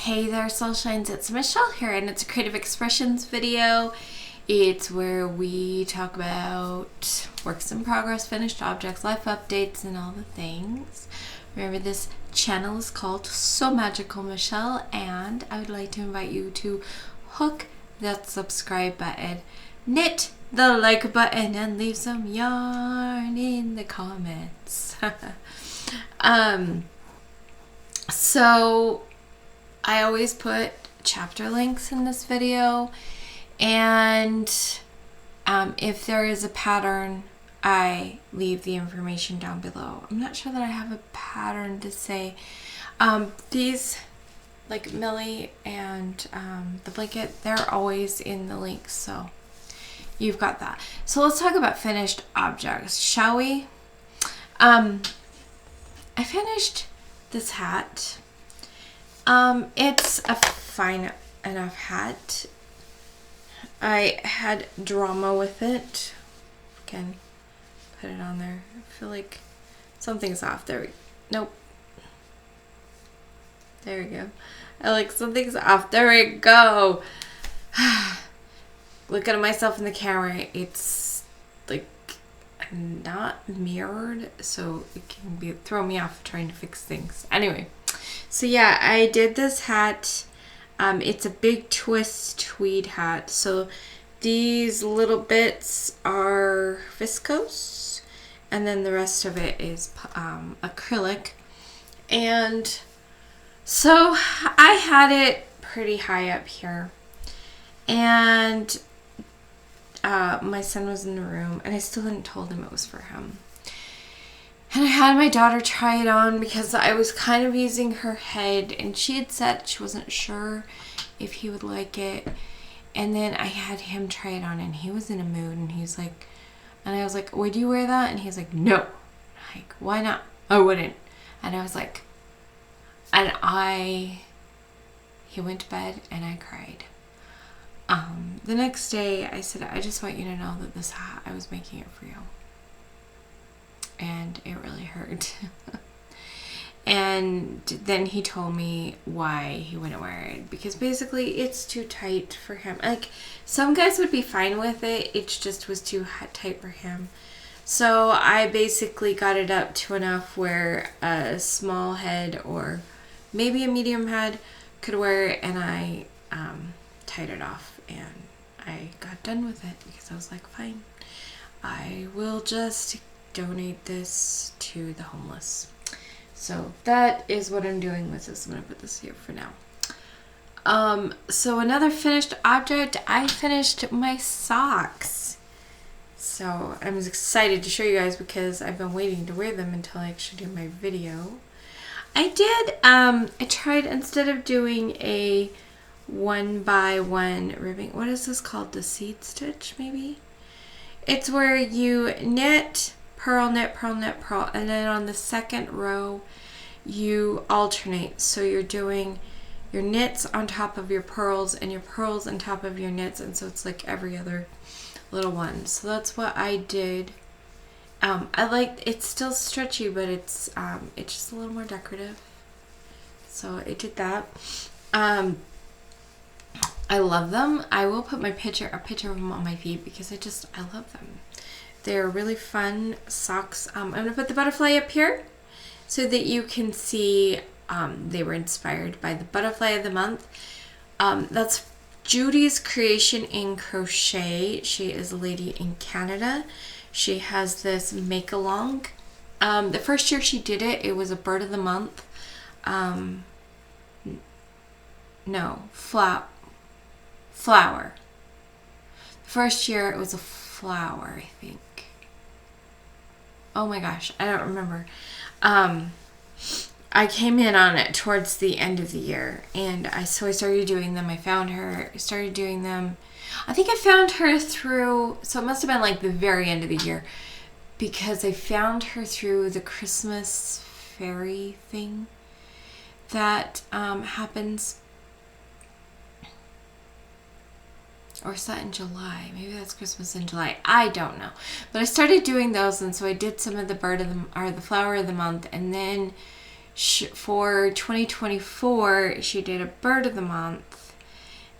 Hey there, Soulshines, it's Michelle here, and it's a creative expressions video. It's where we talk about works in progress, finished objects, life updates, and all the things. Remember, this channel is called So Magical Michelle, and I would like to invite you to hook that subscribe button, knit the like button, and leave some yarn in the comments. So I always put chapter links in this video, and if there is a pattern, I leave the information down below. I'm not sure that I have a pattern to say. These, like Millie and the blanket, they're always in the links, so you've got that. So let's talk about finished objects, shall we? I finished this hat. It's a fine enough hat. I had drama with it. Can put it on there. I feel like something's off. Nope. There we go. Something's off. There we go. Looking at myself in the camera, it's like not mirrored, so it can throw me off trying to fix things. Anyway. So yeah, I did this hat. It's a big twist tweed hat. So these little bits are viscose, and then the rest of it is acrylic. And so I had it pretty high up here, and my son was in the room, and I still hadn't told him it was for him. And I had my daughter try it on because I was kind of using her head, and she had said she wasn't sure if he would like it. And then I had him try it on, and he was in a mood, and he's like, and I was like, would you wear that? And he's like, no. Like, why not? I wouldn't. And I was like, he went to bed, and I cried. The next day I said, I just want you to know that this hat, I was making it for you. And it really hurt. And then he told me why he wouldn't wear it, because basically it's too tight for him. Like, some guys would be fine with it, it just was too tight for him. So I basically got it up to enough where a small head or maybe a medium head could wear it, and I tied it off, and I got done with it because I was like, fine, I will just donate this to the homeless. So that is what I'm doing with this. I'm going to put this here for now. So another finished object, I finished my socks. So I'm excited to show you guys because I've been waiting to wear them until I actually do my video. I tried, instead of doing a 1x1 ribbing, what is this called? The seed stitch, maybe? It's where you knit, purl, knit, purl, knit, purl, and then on the second row you alternate. So you're doing your knits on top of your pearls and your pearls on top of your knits, and so it's like every other little one. So that's what I did. I like, it's still stretchy, but it's just a little more decorative. So I did that. I love them. I will put a picture of them on my feed because I love them. They're really fun socks. I'm going to put the butterfly up here so that you can see they were inspired by the butterfly of the month. That's Judy's Creation in Crochet. She is a lady in Canada. She has this make-along. The first year she did it, it was a bird of the month. Flower. The first year it was a flower, I think. Oh my gosh, I don't remember. I came in on it towards the end of the year, and so I started doing them. I found her, started doing them. I think I found her through, so it must have been like the very end of the year, because I found her through the Christmas fairy thing that happens. Or is that in July? Maybe that's Christmas in July. I don't know. But I started doing those, and so I did some of the the flower of the month, and then For 2024, she did a bird of the month.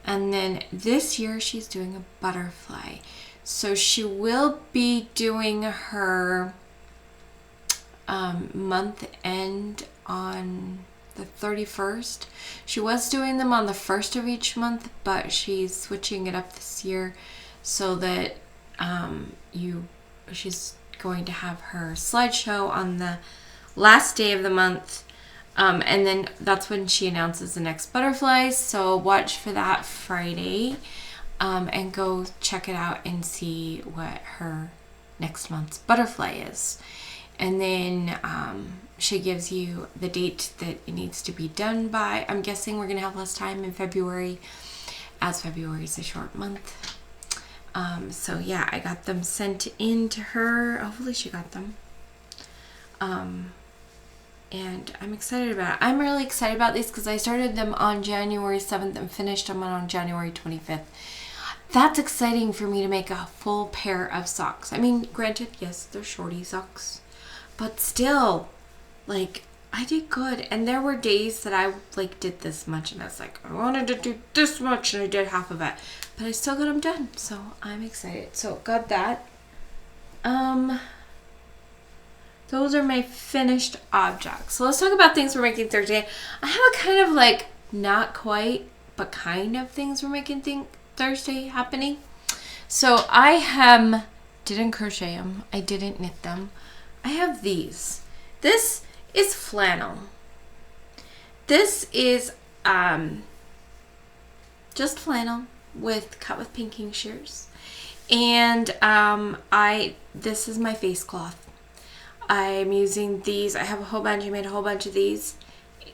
And then this year, she's doing a butterfly. So she will be doing her month end on the 31st. She was doing them on the 1st of each month, but she's switching it up this year so that she's going to have her slideshow on the last day of the month, and then that's when she announces the next butterflies. So watch for that Friday, and go check it out and see what her next month's butterfly is. And then she gives you the date that it needs to be done by. I'm guessing we're going to have less time in February, as February is a short month. So yeah, I got them sent in to her. Hopefully she got them. And I'm excited about it. I'm really excited about these because I started them on January 7th and finished them on January 25th. That's exciting for me to make a full pair of socks. I mean, granted, yes, they're shorty socks, but still, like, I did good. And there were days that I like did this much and I was like, I wanted to do this much and I did half of it, but I still got them done. So I'm excited. So got that. Those are my finished objects. So let's talk about things we're making Thursday. I have a kind of like, not quite, but kind of things we're making Thursday happening. So I didn't crochet them. I didn't knit them. I have these. This is flannel. This is just flannel cut with pinking shears. And this is my face cloth. I'm using these. I have a whole bunch. I made a whole bunch of these.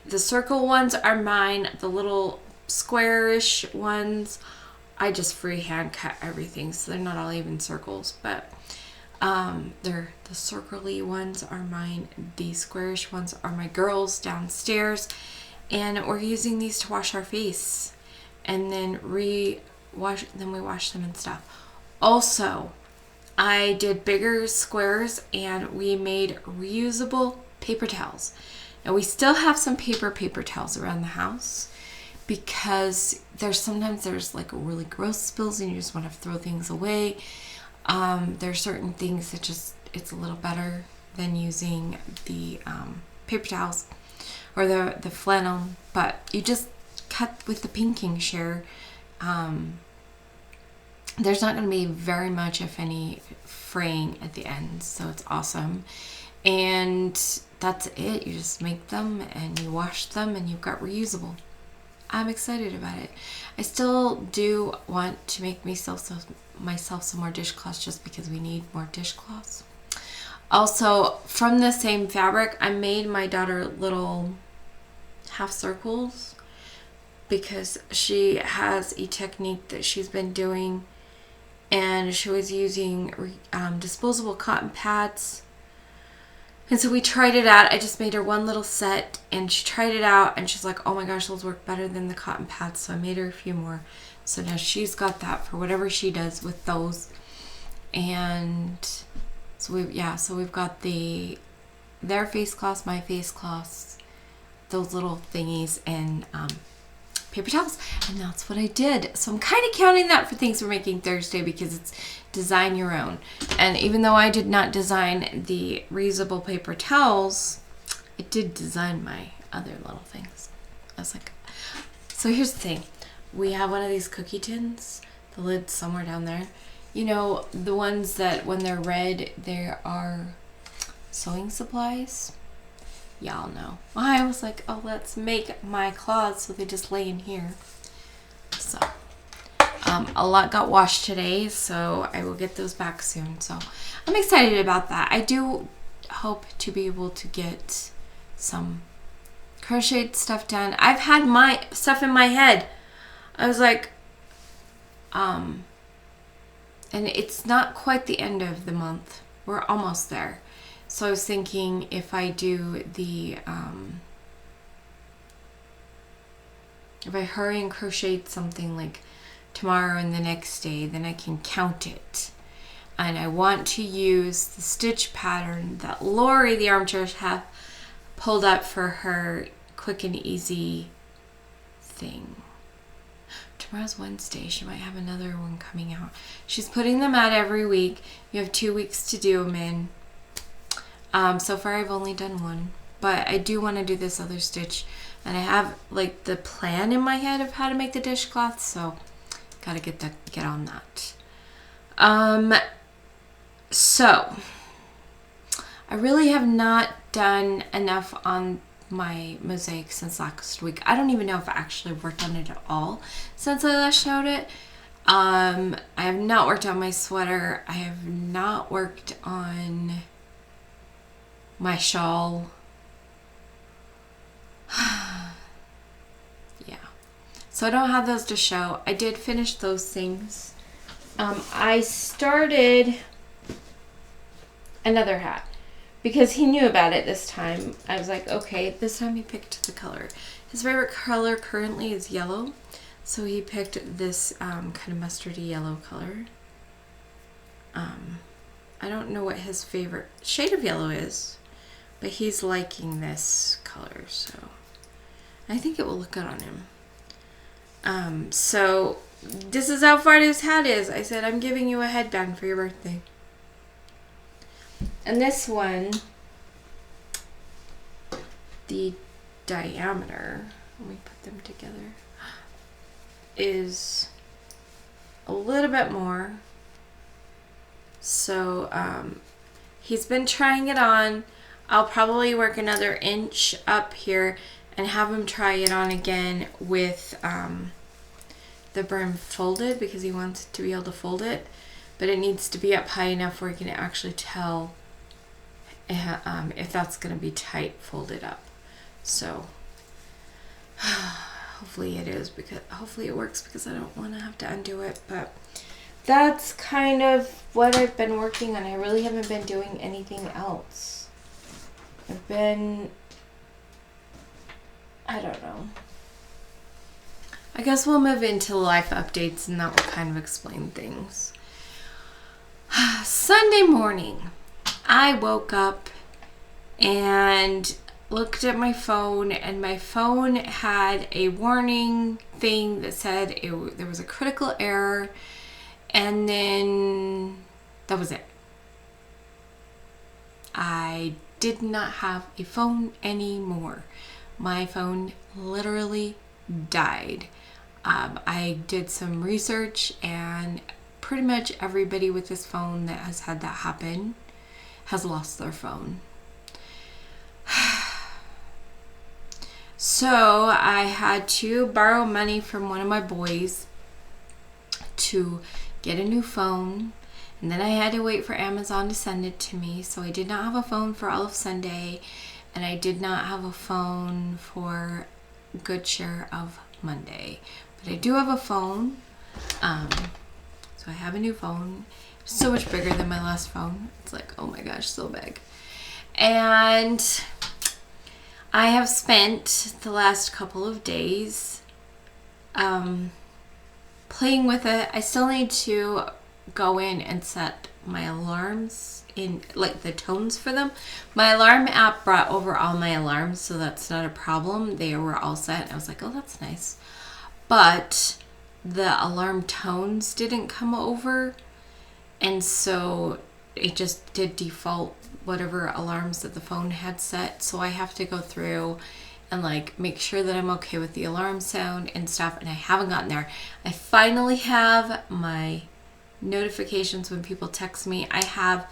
The circle ones are mine. The little squarish ones, I just freehand cut everything, so they're not all even circles, but they're the circle-y ones are mine. The squarish ones are my girls downstairs, and we're using these to wash our face, and then we wash them and stuff. Also, I did bigger squares and we made reusable paper towels. Now we still have some paper towels around the house because sometimes there's like really gross spills and you just want to throw things away. There are certain things that it's a little better than using the paper towels or the flannel, but you just cut with the pinking shear. There's not going to be very much, if any, fraying at the end, so it's awesome. And that's it. You just make them and you wash them and you've got reusable. I'm excited about it. I still do want to make myself some more dishcloths just because we need more dishcloths. Also, from the same fabric, I made my daughter little half circles because she has a technique that she's been doing, and she was using disposable cotton pads. And so we tried it out. I just made her one little set and she tried it out and she's like, oh my gosh, those work better than the cotton pads. So I made her a few more. So now she's got that for whatever she does with those. And so we've got their face cloths, my face cloths, those little thingies, and paper towels, and that's what I did. So I'm kind of counting that for things we're making Thursday because it's design your own. And even though I did not design the reusable paper towels, I did design my other little things. I was like, so here's the thing. We have one of these cookie tins, the lid's somewhere down there. You know, the ones that when they're red, there are sewing supplies. Y'all know. I was like, oh, let's make my cloths so they just lay in here. So, a lot got washed today, so I will get those back soon. So, I'm excited about that. I do hope to be able to get some crocheted stuff done. I've had my stuff in my head. I was like, and it's not quite the end of the month. We're almost there. So I was thinking if I do if I hurry and crochet something like tomorrow and the next day, then I can count it. And I want to use the stitch pattern that Lori, the armchair chef, pulled up for her quick and easy thing. Tomorrow's Wednesday. She might have another one coming out. She's putting them out every week. You have 2 weeks to do them in. So far I've only done one, but I do want to do this other stitch, and I have like the plan in my head of how to make the dishcloth, so gotta get on that. So I really have not done enough on my mosaic since last week. I don't even know if I actually worked on it at all since I last showed it. I have not worked on my sweater. I have not worked on my shawl. Yeah. So I don't have those to show. I did finish those things. I started another hat because he knew about it this time. I was like, okay, this time he picked the color. His favorite color currently is yellow, so he picked this kind of mustardy yellow color. I don't know what his favorite shade of yellow is, but he's liking this color, so I think it will look good on him. So this is how far this hat is. I said, I'm giving you a headband for your birthday. And this one, the diameter, let me put them together, is a little bit more. So he's been trying it on. I'll probably work another inch up here and have him try it on again with the brim folded, because he wants to be able to fold it, but it needs to be up high enough where he can actually tell if that's going to be tight folded up. So hopefully it is, because hopefully it works, because I don't want to have to undo it. But that's kind of what I've been working on. I really haven't been doing anything else. I don't know. I guess we'll move into life updates, and that will kind of explain things. Sunday morning, I woke up and looked at my phone, and my phone had a warning thing that said there was a critical error, and then that was it. I did not have a phone anymore. My phone literally died. I did some research, and pretty much everybody with this phone that has had that happen has lost their phone. So I had to borrow money from one of my boys to get a new phone, and then I had to wait for Amazon to send it to me. So I did not have a phone for all of Sunday, and I did not have a phone for a good share of Monday. But I do have a phone. So I have a new phone. It's so much bigger than my last phone. It's like, oh my gosh, so big. And I have spent the last couple of days playing with it. I still need to go in and set my alarms in, like the tones for them. My alarm app brought over all my alarms, so that's not a problem. They were all set. I was like, oh, that's nice. But the alarm tones didn't come over, and so it just did default whatever alarms that the phone had set. So I have to go through and like make sure that I'm okay with the alarm sound and stuff, and I haven't gotten there. I finally have my notifications when people text me. I have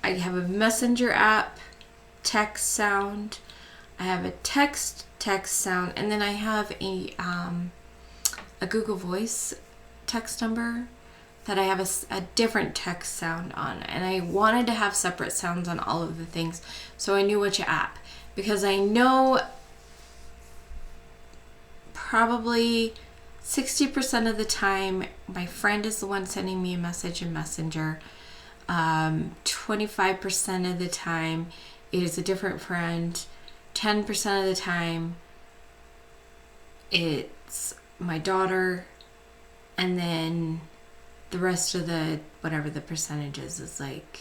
a messenger app text sound, I have a text sound, and then I have a Google Voice text number that I have a different text sound on, and I wanted to have separate sounds on all of the things so I knew which app, because I know probably 60% of the time my friend is the one sending me a message in Messenger. 25% of the time it is a different friend. 10% of the time it's my daughter, and then the rest of the whatever the percentages is like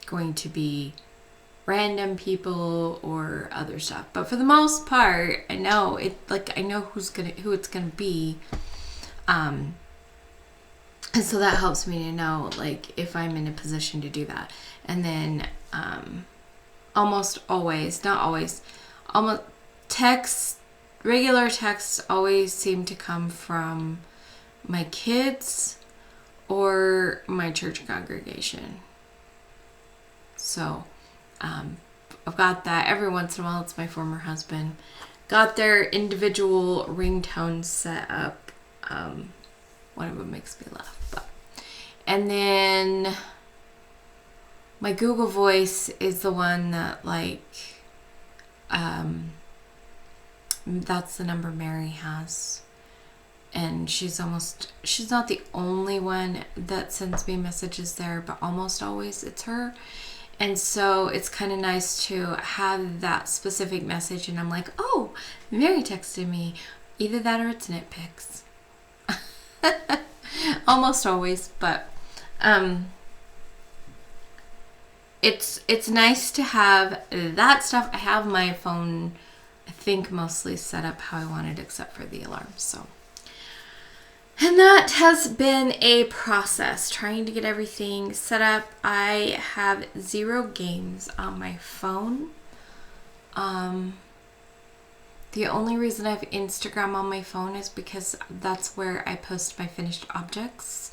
going to be random people or other stuff. But for the most part, I know who it's gonna be. And so that helps me to know, like, if I'm in a position to do that. And then almost always, not always, almost regular texts always seem to come from my kids or my church congregation. So I've got that. Every once in a while, it's my former husband. Got their individual ringtones set up. One of them makes me laugh. And then my Google Voice is the one that, like, that's the number Mary has. And she's not the only one that sends me messages there, but almost always it's her. And so it's kind of nice to have that specific message, and I'm like, oh, Mary texted me. Either that or it's nitpicks. Almost always, but it's nice to have that stuff. I have my phone, I think, mostly set up how I want it, except for the alarm. So, and that has been a process, trying to get everything set up. I have 0 games on my phone. The only reason I have Instagram on my phone is because that's where I post my finished objects.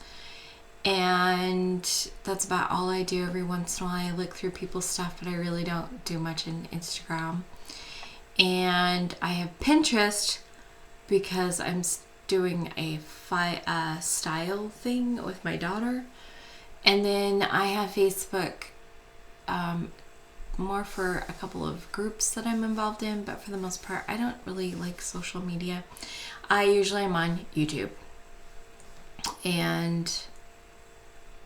And that's about all I do. Every once in a while I look through people's stuff, but I really don't do much in Instagram. And I have Pinterest because I'm doing a style thing with my daughter. And then I have Facebook, more for a couple of groups that I'm involved in, but for the most part, I don't really like social media. I usually am on YouTube. And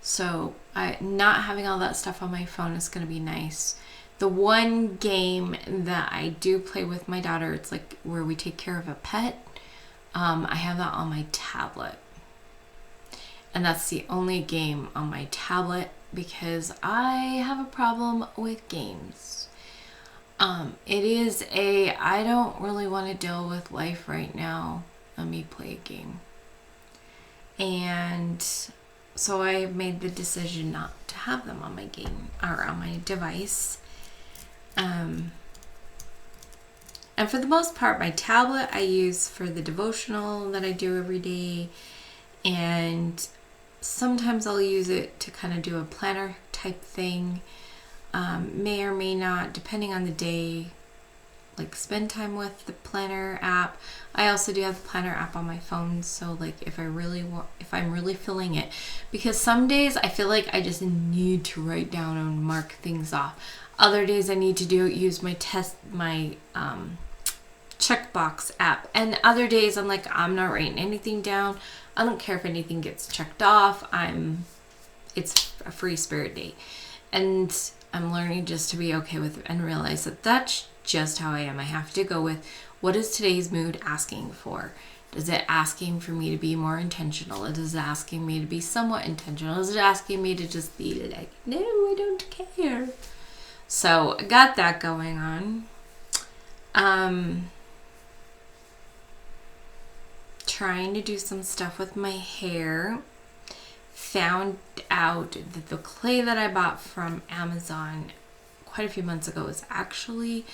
so not having all that stuff on my phone is going to be nice. The one game that I do play with my daughter, it's like where we take care of a pet. I have that on my tablet. And that's the only game on my tablet because I have a problem with games. I don't really want to deal with life right now. Let me play a game. And so I made the decision not to have them on my game or on my device. And for the most part, my tablet I use for the devotional that I do every day. And sometimes I'll use it to kind of do a planner type thing. May or may not, depending on the day, like spend time with the planner app. I also do have the planner app on my phone. So like if I'm really feeling it, because some days I feel like I just need to write down and mark things off. Other days I need to use my checkbox app. And other days I'm like, I'm not writing anything down. I don't care if anything gets checked off. It's a free spirit day. And I'm learning just to be okay with it and realize that that's just how I am. I have to go with what is today's mood asking for. Is it asking for me to be more intentional? Is it asking me to be somewhat intentional? Is it asking me to just be like, no, I don't care? So I got that going on. Trying to do some stuff with my hair. Found out that the clay that I bought from Amazon quite a few months ago is actually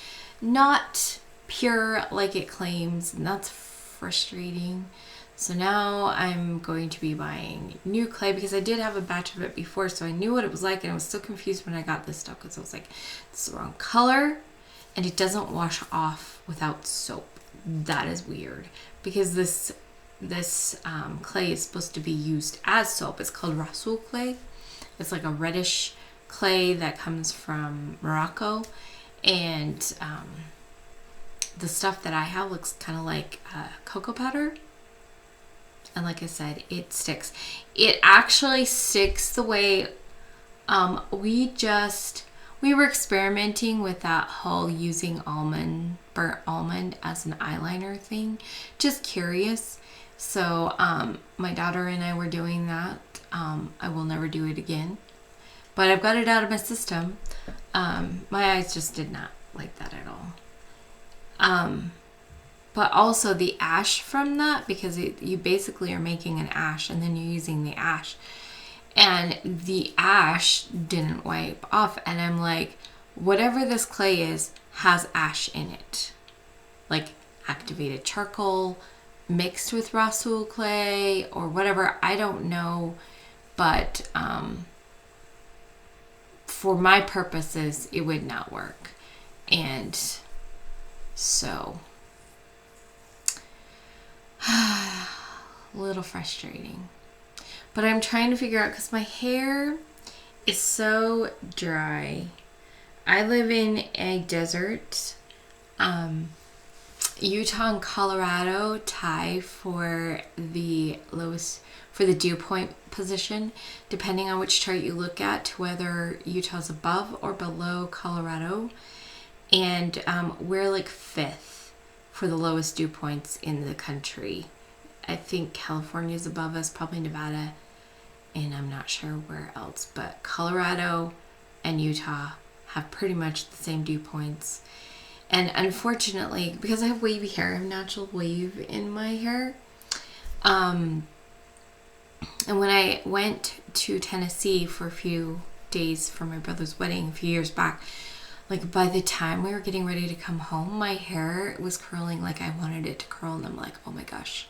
not pure like it claims, and that's frustrating. So now I'm going to be buying new clay because I did have a batch of it before, so I knew what it was like, and I was so confused when I got this stuff because I was like, it's the wrong color and it doesn't wash off without soap. That is weird because this clay is supposed to be used as soap. It's called Rasul clay. It's like a reddish clay that comes from Morocco, and the stuff that I have looks kind of like cocoa powder. And like I said, it sticks. It actually sticks the way we were experimenting with that whole using burnt almond as an eyeliner thing. Just curious. So my daughter and I were doing that. I will never do it again. but I've got it out of my system. My eyes just did not like that at all. But also the ash from that, because you basically are making an ash and then you're using the ash. And the ash didn't wipe off. And I'm like, whatever this clay is has ash in it. Like activated charcoal mixed with Rasul clay or whatever. I don't know. But for my purposes, it would not work. And so, a little frustrating. But I'm trying to figure out, because my hair is so dry. I live in a desert. Utah and Colorado tie for the lowest, for the dew point position, depending on which chart you look at, to whether Utah's above or below Colorado. And we're like 5th for the lowest dew points in the country. I think California's above us, probably Nevada, and I'm not sure where else. But Colorado and Utah have pretty much the same dew points. And unfortunately, because I have wavy hair, I have natural wave in my hair. And when I went to Tennessee for a few days for my brother's wedding a few years back, like by the time we were getting ready to come home, my hair was curling like I wanted it to curl. And I'm like, oh my gosh.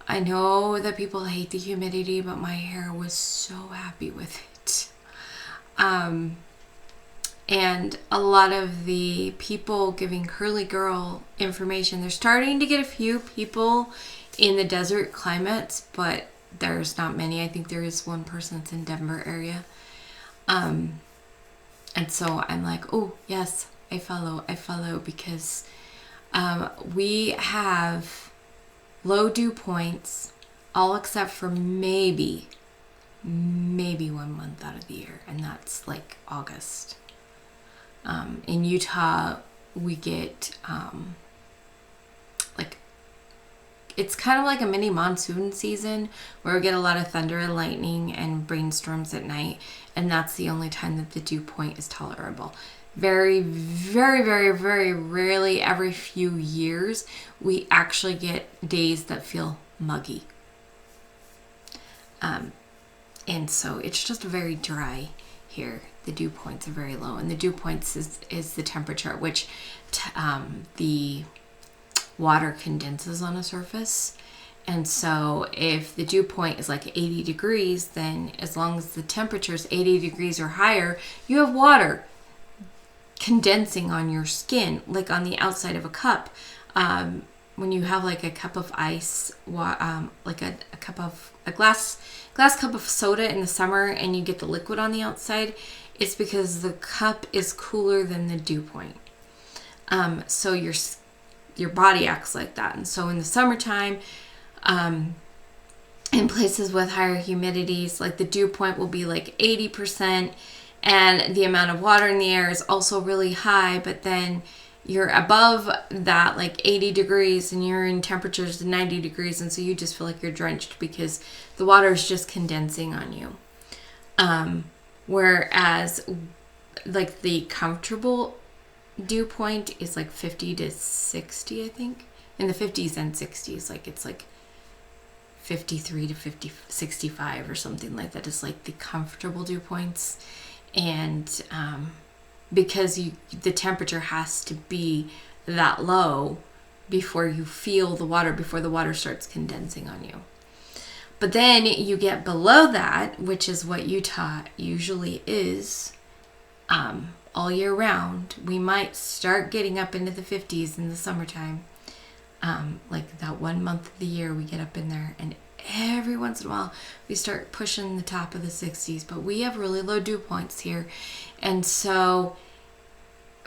I know that people hate the humidity, but my hair was so happy with it. And a lot of the people giving curly girl information, they're starting to get a few people in the desert climates, but there's not many. I think there is one person that's in Denver area. And so I'm like, oh yes, I follow, because we have low dew points, all except for maybe 1 month out of the year, and that's like August. In Utah, we get like, it's kind of like a mini monsoon season where we get a lot of thunder and lightning and brainstorms at night, and that's the only time that the dew point is tolerable. Very, very, very, very rarely, every few years, we actually get days that feel muggy. And so it's just very dry here. The dew points are very low, and the dew points is the temperature at which the water condenses on a surface. And so if the dew point is like 80 degrees, then as long as the temperature is 80 degrees or higher, you have water condensing on your skin, like on the outside of a cup. When you have like a cup of ice, like a glass cup of soda in the summer, and you get the liquid on the outside, it's because the cup is cooler than the dew point. So your body acts like that. And so in the summertime, in places with higher humidities, like the dew point will be like 80%, and the amount of water in the air is also really high, but then you're above that like 80 degrees and you're in temperatures 90 degrees, and so you just feel like you're drenched because the water is just condensing on you. Whereas like the comfortable dew point is like 50 to 60, I think. In the 50s and 60s, like it's like 53 to 65 or something like that is like the comfortable dew points. And because the temperature has to be that low before you feel the water, before the water starts condensing on you. But then you get below that, which is what Utah usually is all year round. We might start getting up into the 50s in the summertime. Like that 1 month of the year we get up in there, and every once in a while we start pushing the top of the 60s, but we have really low dew points here. And so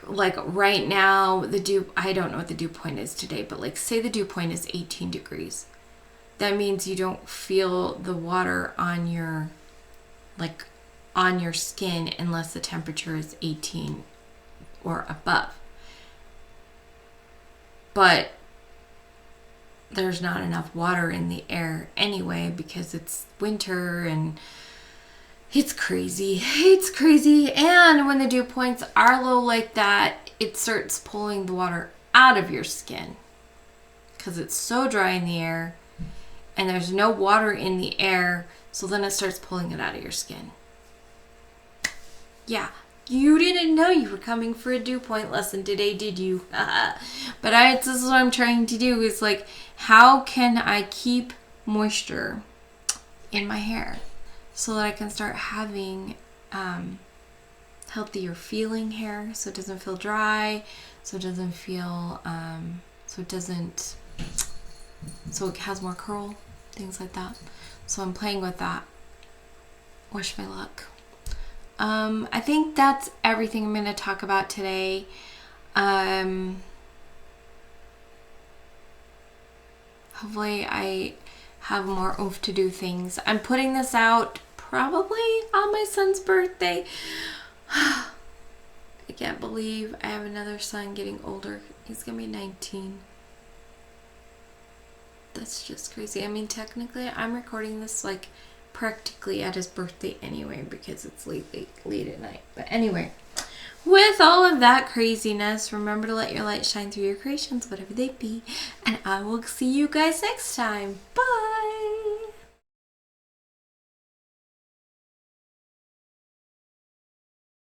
like right now I don't know what the dew point is today, but like say the dew point is 18 degrees. That means you don't feel the water on your skin unless the temperature is 18 or above. But there's not enough water in the air anyway because it's winter, and It's crazy. It's crazy. And when the dew points are low like that, it starts pulling the water out of your skin because it's so dry in the air and there's no water in the air. So then it starts pulling it out of your skin. Yeah. You didn't know you were coming for a dew point lesson today, did you? But this is what I'm trying to do is like, how can I keep moisture in my hair so that I can start having healthier feeling hair, so it doesn't feel dry, so it doesn't feel, so it has more curl, things like that. So I'm playing with that. Wish me luck. I think that's everything I'm going to talk about today. Hopefully I have more oomph to do things. I'm putting this out probably on my son's birthday. I can't believe I have another son getting older. He's going to be 19. That's just crazy. I mean, technically, I'm recording this like practically at his birthday anyway because it's late at night. But anyway, with all of that craziness, remember to let your light shine through your creations, whatever they be. And I will see you guys next time. Bye!